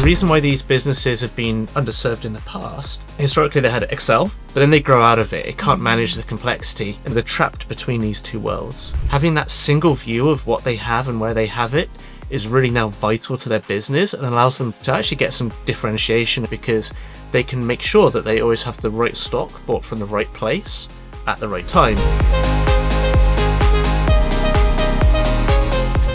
reason why these businesses have been underserved in the past, historically they had Excel, but then they grow out of it. It can't manage the complexity, and they're trapped between these two worlds. Having that single view of what they have and where they have it is really now vital to their business and allows them to actually get some differentiation, because they can make sure that they always have the right stock bought from the right place at the right time.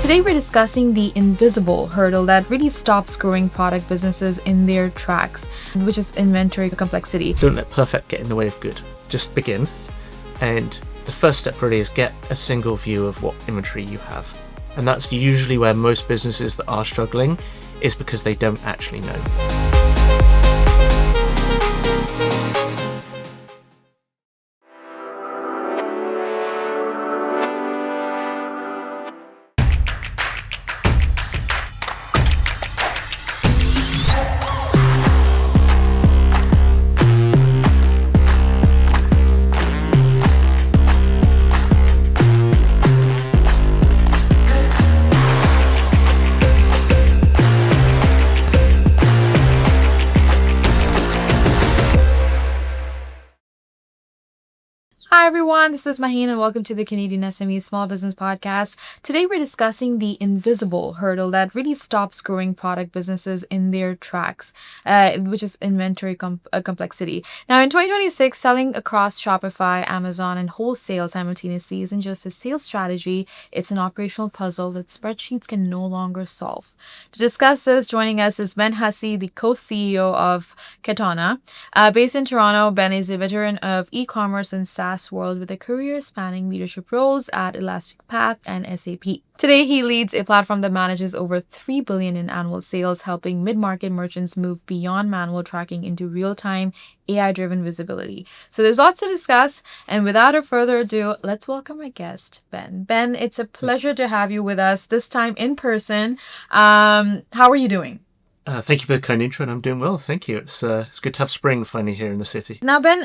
Today we're discussing the invisible hurdle that really stops growing product businesses in their tracks, which is inventory complexity. Don't let perfect get in the way of good. Just begin. And the first step really is get a single view of what inventory you have. And that's usually where most businesses that are struggling is because they don't actually know. Hi everyone, this is Maheen and welcome to the CanadianSME Small Business Podcast. Today we're discussing the invisible hurdle that really stops growing product businesses in their tracks, which is inventory complexity. Now in 2026, selling across Shopify, Amazon, and wholesale simultaneously isn't just a sales strategy, it's an operational puzzle that spreadsheets can no longer solve. To discuss this, joining us is Ben Hussey, the co-CEO of Katana. Based in Toronto, Ben is a veteran of e-commerce and SaaS world with a career spanning leadership roles at Elastic Path and SAP. Today, he leads a platform that manages over $3 billion in annual sales, helping mid-market merchants move beyond manual tracking into real-time, AI-driven visibility. So there's lots to discuss, and without further ado, let's welcome our guest, Ben. Ben, it's a pleasure to have you with us, this time in person. How are you doing? Thank you for the kind intro, and I'm doing well, thank you. It's good to have spring finally here in the city. Now, Ben,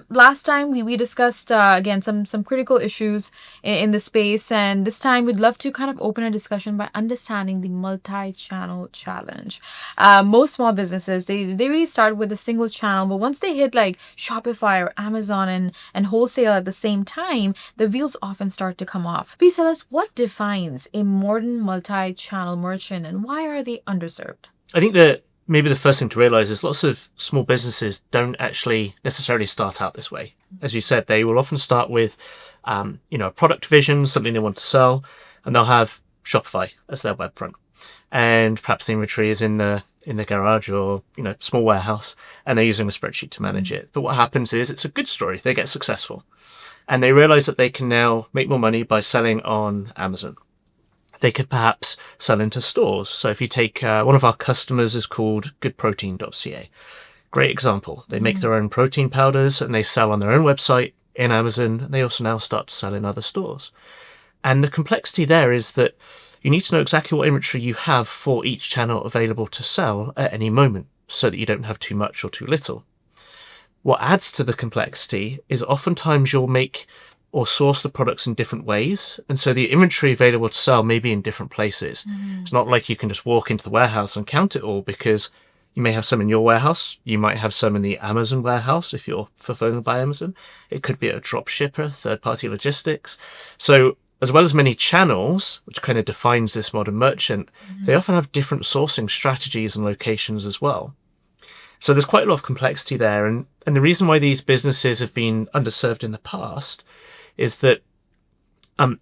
last time we discussed, again, some critical issues in the space, and this time we'd love to kind of open a discussion by understanding the multi-channel challenge. Most small businesses, they really start with a single channel, but once they hit like Shopify or Amazon and wholesale at the same time, the wheels often start to come off. Please tell us what defines a modern multi-channel merchant and why are they underserved? I think that maybe the first thing to realize is lots of small businesses don't actually necessarily start out this way. As you said, they will often start with, a product vision, something they want to sell, and they'll have Shopify as their web front. And perhaps the inventory is in the garage or, small warehouse, and they're using a spreadsheet to manage it. But what happens is it's a good story. They get successful. And they realize that they can now make more money by selling on Amazon. They could perhaps sell into stores. So if you take one of our customers is called goodprotein.ca. Great example. They make their own protein powders and they sell on their own website in Amazon. They also now start to sell in other stores. And the complexity there is that you need to know exactly what inventory you have for each channel available to sell at any moment so that you don't have too much or too little. What adds to the complexity is oftentimes you'll make or source the products in different ways. And so the inventory available to sell may be in different places. It's not like you can just walk into the warehouse and count it all, because you may have some in your warehouse. You might have some in the Amazon warehouse if you're fulfilled by Amazon. It could be a drop shipper, third-party logistics. So as well as many channels, which kind of defines this modern merchant, they often have different sourcing strategies and locations as well. So there's quite a lot of complexity there. And the reason why these businesses have been underserved in the past is that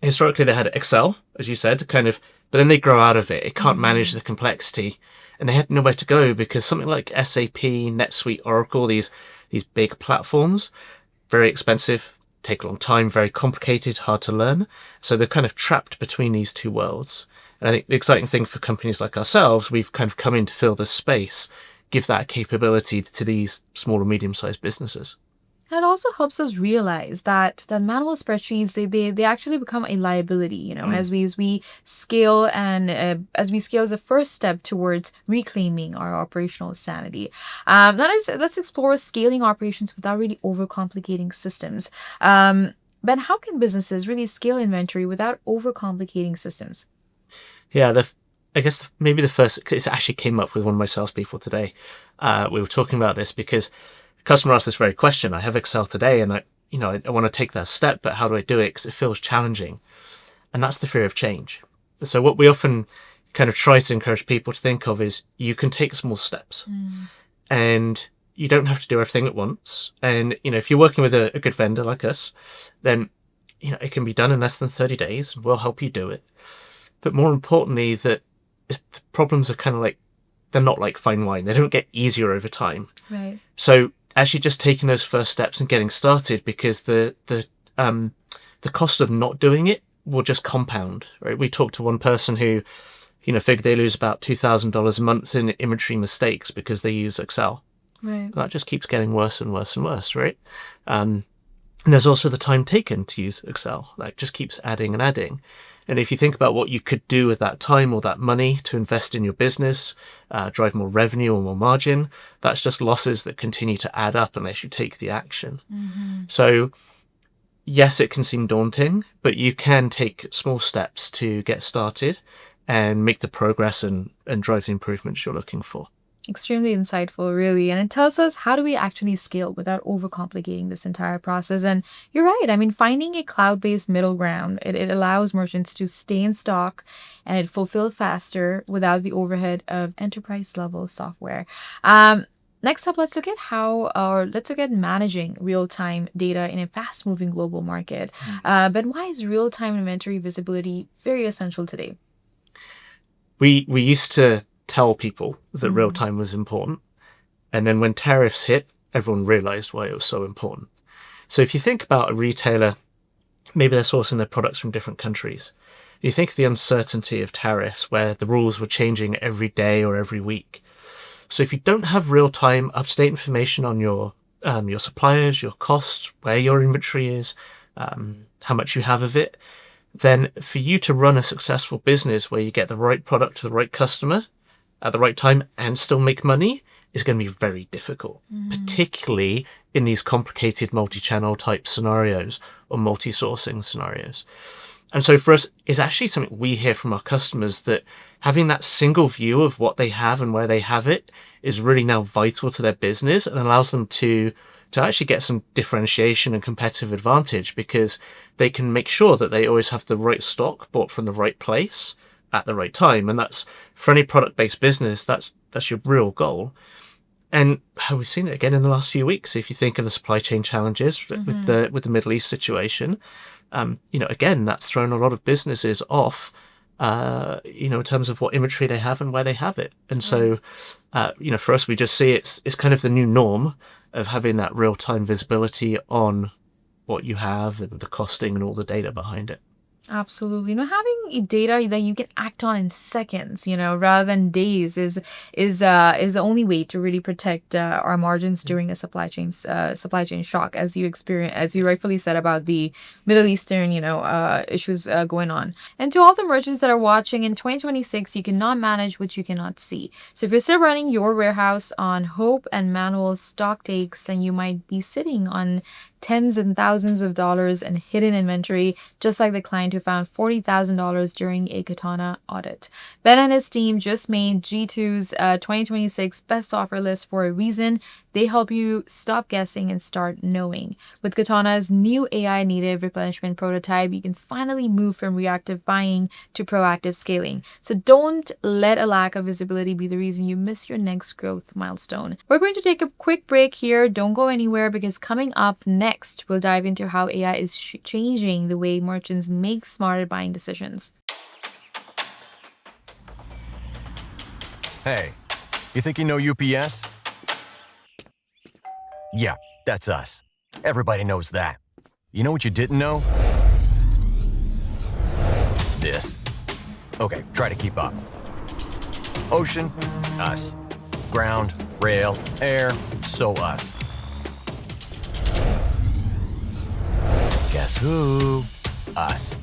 historically they had Excel, as you said, but then they grow out of it. It can't manage the complexity, and they had nowhere to go because something like SAP, NetSuite, Oracle, these big platforms, very expensive, take a long time, very complicated, hard to learn. So they're kind of trapped between these two worlds. And I think the exciting thing for companies like ourselves, we've kind of come in to fill this space, give that capability to these small and medium-sized businesses. And it also helps us realize that manual spreadsheets, they actually become a liability, as we scale, and as we scale as a first step towards reclaiming our operational sanity. Let's explore scaling operations without really overcomplicating systems. Ben, how can businesses really scale inventory without overcomplicating systems? Yeah, I guess maybe the first, it actually came up with one of my salespeople today. We were talking about this because a customer asked this very question. I have Excel today and I want to take that step, but how do I do it? Because it feels challenging. And that's the fear of change. So what we often kind of try to encourage people to think of is you can take small steps and you don't have to do everything at once. And, if you're working with a good vendor like us, then, it can be done in less than 30 days. We'll help you do it. But more importantly, that the problems are kind of like, they're not like fine wine. They don't get easier over time. Right. So actually just taking those first steps and getting started, because the cost of not doing it will just compound, right? We talked to one person who, figured they lose about $2,000 a month in inventory mistakes because they use Excel. Right. That just keeps getting worse and worse and worse, right? And there's also the time taken to use Excel. Like, just keeps adding and adding. And if you think about what you could do with that time or that money to invest in your business, drive more revenue or more margin, that's just losses that continue to add up unless you take the action. So yes, it can seem daunting, but you can take small steps to get started and make the progress and drive the improvements you're looking for. Extremely insightful, really. And it tells us, how do we actually scale without overcomplicating this entire process? And you're right. I mean, finding a cloud-based middle ground, it allows merchants to stay in stock and it fulfill faster without the overhead of enterprise-level software. Next up, let's look at managing real-time data in a fast-moving global market. But why is real-time inventory visibility very essential today? We used to tell people that real time was important, and then when tariffs hit, everyone realized why it was so important. So if you think about a retailer, maybe they're sourcing their products from different countries. You think of the uncertainty of tariffs, where the rules were changing every day or every week. So if you don't have real time, up-to-date information on your suppliers, your costs, where your inventory is, how much you have of it, then for you to run a successful business where you get the right product to the right customer at the right time and still make money is going to be very difficult, particularly in these complicated multi-channel type scenarios or multi-sourcing scenarios. And so for us, it's actually something we hear from our customers, that having that single view of what they have and where they have it is really now vital to their business and allows them to actually get some differentiation and competitive advantage, because they can make sure that they always have the right stock bought from the right place at the right time. And that's, for any product-based business, that's your real goal. And we've seen it again in the last few weeks. If you think of the supply chain challenges with the Middle East situation, again, that's thrown a lot of businesses off, in terms of what inventory they have and where they have it. And so, for us, we just see it's kind of the new norm of having that real-time visibility on what you have and the costing and all the data behind it. Absolutely. Having data that you can act on in seconds, rather than days is the only way to really protect our margins during a supply chain shock, as you rightfully said about the Middle Eastern, issues going on. And to all the merchants that are watching, in 2026, you cannot manage what you cannot see. So if you're still running your warehouse on hope and manual stock takes, then you might be sitting on tens and thousands of dollars in hidden inventory, just like the client who found $40,000 during a Katana audit. Ben and his team just made G2's 2026 best offer list for a reason. They help you stop guessing and start knowing. With Katana's new AI native replenishment prototype, you can finally move from reactive buying to proactive scaling. So don't let a lack of visibility be the reason you miss your next growth milestone. We're going to take a quick break here. Don't go anywhere, because coming up next, we'll dive into how AI is changing the way merchants make smarter buying decisions. Hey, you think you know UPS? Yeah, that's us. Everybody knows that. You know what you didn't know? This. Okay, try to keep up. Ocean, us. Ground, rail, air, so us. Guess who? Us.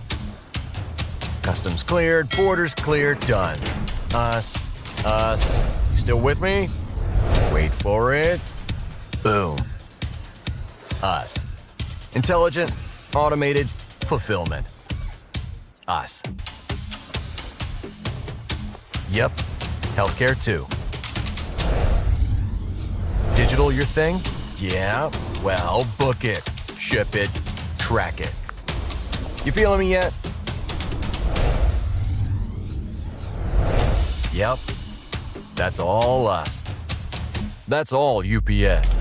Customs cleared, borders cleared, done. Us. You still with me? Wait for it. Boom. Us. Intelligent, automated, fulfillment. Us. Yep, healthcare too. Digital your thing? Yeah, well, book it, ship it, track it. You feeling me yet? Yep, that's all us. That's all UPS.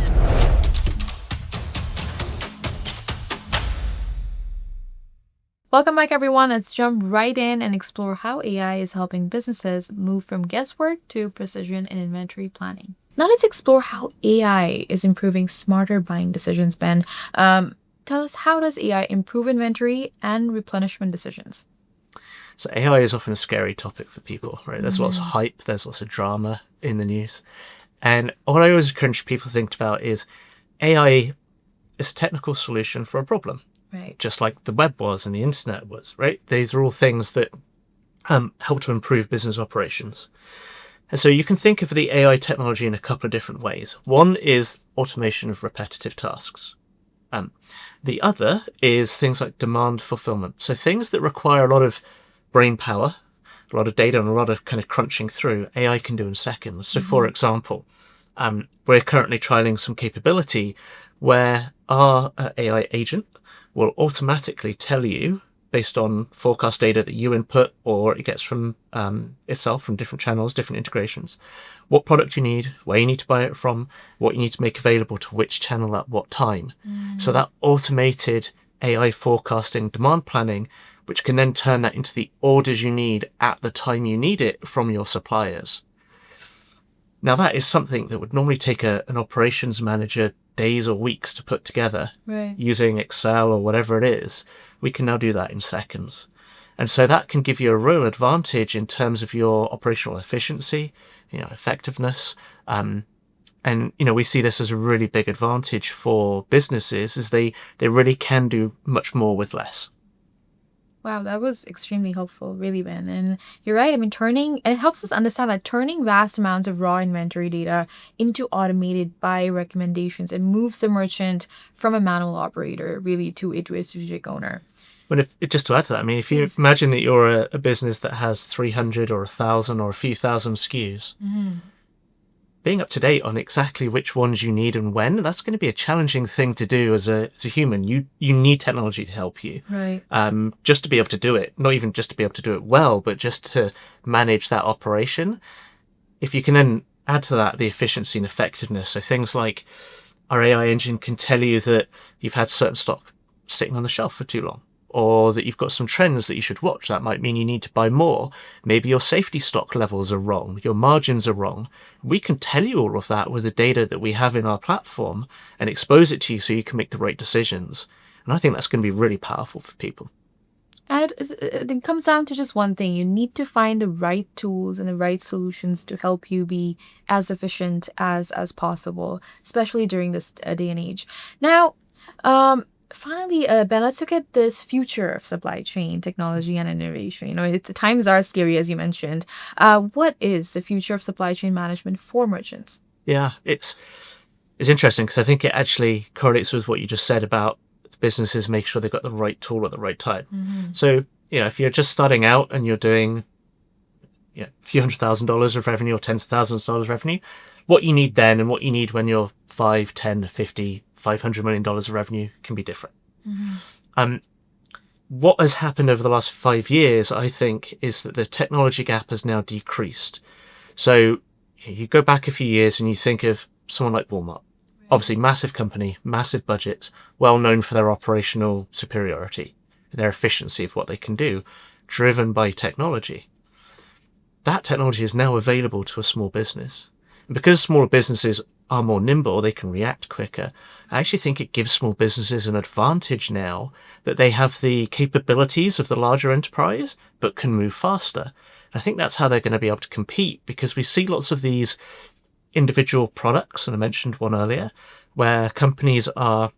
Welcome back, everyone. Let's jump right in and explore how AI is helping businesses move from guesswork to precision in inventory planning. Now let's explore how AI is improving smarter buying decisions, Ben. Tell us, how does AI improve inventory and replenishment decisions? So AI is often a scary topic for people, right? There's lots of hype, there's lots of drama in the news. And what I always encourage people to think about is AI is a technical solution for a problem. Right. Just like the web was and the internet was, right? These are all things that help to improve business operations. And so you can think of the AI technology in a couple of different ways. One is automation of repetitive tasks. The other is things like demand fulfillment. So things that require a lot of brain power, a lot of data, and a lot of kind of crunching through, AI can do in seconds. So for example, we're currently trialing some capability where our AI agent will automatically tell you, based on forecast data that you input or it gets from itself from different channels, different integrations, what product you need, where you need to buy it from, what you need to make available to which channel at what time. So that automated AI forecasting demand planning, which can then turn that into the orders you need at the time you need it from your suppliers. Now that is something that would normally take an operations manager days or weeks to put together, Right. using Excel or whatever it is. We can now do that in seconds. And so that can give you a real advantage in terms of your operational efficiency, effectiveness. And, we see this as a really big advantage for businesses, as they really can do much more with less. Wow, that was extremely helpful, really, Ben. And you're right. I mean, it helps us understand that turning vast amounts of raw inventory data into automated buy recommendations, and moves the merchant from a manual operator really to a strategic owner. But just to add to that, I mean, if you Please. imagine that you're a business that has 300 or 1,000 or a few thousand SKUs, being up to date on exactly which ones you need and when, that's going to be a challenging thing to do as a human. You need technology to help you. Right. Just to be able to do it, not even just to be able to do it well, but just to manage that operation. If you can then add to that the efficiency and effectiveness, so things like our AI engine can tell you that you've had certain stock sitting on the shelf for too long, or that you've got some trends that you should watch. That might mean you need to buy more. Maybe your safety stock levels are wrong, your margins are wrong. We can tell you all of that with the data that we have in our platform and expose it to you so you can make the right decisions. And I think that's going to be really powerful for people. And it comes down to just one thing. You need to find the right tools and the right solutions to help you be as efficient as possible, especially during this day and age. Now, finally, Ben, let's look at this future of supply chain technology and innovation. The times are scary, as you mentioned. What is the future of supply chain management for merchants? Yeah, it's interesting because I think it actually correlates with what you just said about businesses making sure they've got the right tool at the right time. So, if you're just starting out and you're doing a few $100,000 of revenue or tens of thousands of dollars of revenue, what you need then and what you need when you're 5, 10, 50, $500 million of revenue can be different. What has happened over the last 5 years, I think, is that the technology gap has now decreased. So you go back a few years and you think of someone like Walmart. Obviously, massive company, massive budgets, well known for their operational superiority, their efficiency of what they can do, driven by technology. That technology is now available to a small business. And because smaller businesses are more nimble, they can react quicker. I actually think it gives small businesses an advantage now that they have the capabilities of the larger enterprise, but can move faster. I think that's how they're going to be able to compete, because we see lots of these individual products, and I mentioned one earlier, where companies are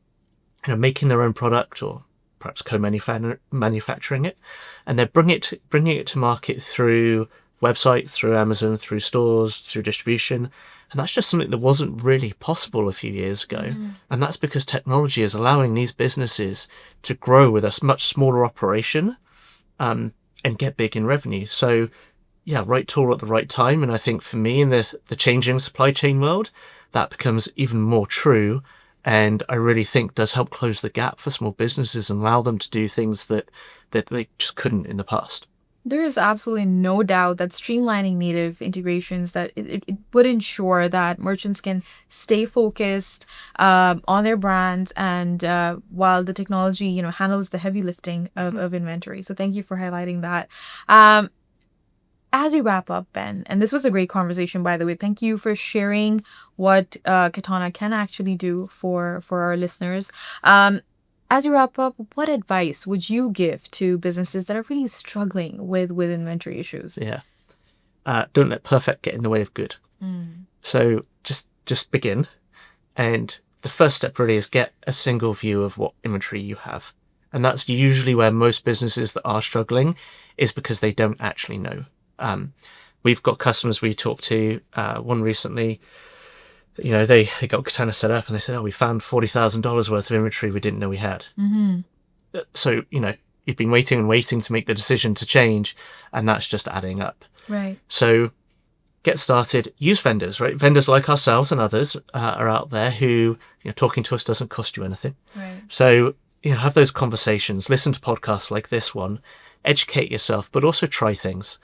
making their own product or perhaps co-manufacturing it, and they're bringing it to market through website, through Amazon, through stores, through distribution. And that's just something that wasn't really possible a few years ago. And that's because technology is allowing these businesses to grow with a much smaller operation and get big in revenue. So right tool at the right time. And I think for me in the changing supply chain world, that becomes even more true. And I really think does help close the gap for small businesses and allow them to do things that they just couldn't in the past. There is absolutely no doubt that streamlining native integrations, that it would ensure that merchants can stay focused on their brands, and while the technology, handles the heavy lifting of inventory. So thank you for highlighting that. As we wrap up, Ben, and this was a great conversation, by the way, thank you for sharing what Katana can actually do for our listeners. As you wrap up, what advice would you give to businesses that are really struggling with inventory issues? Yeah. Don't let perfect get in the way of good. So just begin. And the first step really is get a single view of what inventory you have. And that's usually where most businesses that are struggling is because they don't actually know. We've got customers we talked to, one recently, they got Katana set up and they said, we found $40,000 worth of inventory we didn't know we had. So, you've been waiting and waiting to make the decision to change, and that's just adding up. Right. So get started, use vendors, right? Vendors like ourselves and others are out there who, talking to us doesn't cost you anything. Right. So, have those conversations, listen to podcasts like this one, educate yourself, but also try things.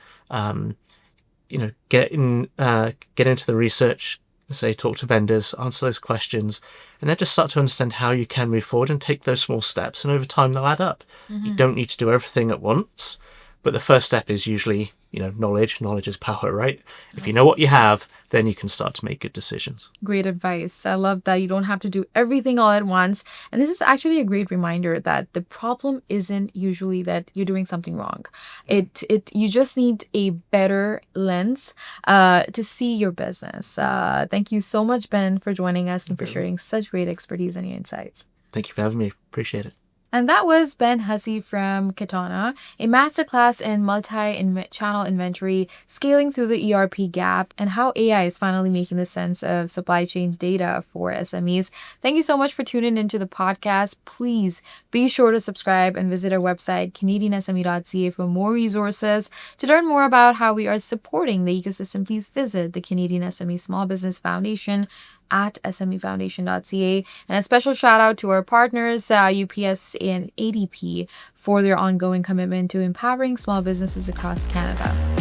Get into the research, say, talk to vendors, answer those questions, and then just start to understand how you can move forward and take those small steps. And over time, they'll add up. You don't need to do everything at once, but the first step is usually, knowledge. Knowledge is power, right? If you know what you have, then you can start to make good decisions. Great advice. I love that you don't have to do everything all at once. And this is actually a great reminder that the problem isn't usually that you're doing something wrong. You just need a better lens to see your business. Thank you so much, Ben, for joining us and for sharing such great expertise and insights. Thank you for having me. Appreciate it. And that was Ben Hussey from Katana, a masterclass in multi-channel inventory, scaling through the ERP gap, and how AI is finally making the sense of supply chain data for SMEs. Thank you so much for tuning into the podcast. Please be sure to subscribe and visit our website, CanadianSME.ca, for more resources. To learn more about how we are supporting the ecosystem, please visit the Canadian SME Small Business Foundation at smefoundation.ca. And a special shout out to our partners, UPS and ADP, for their ongoing commitment to empowering small businesses across Canada.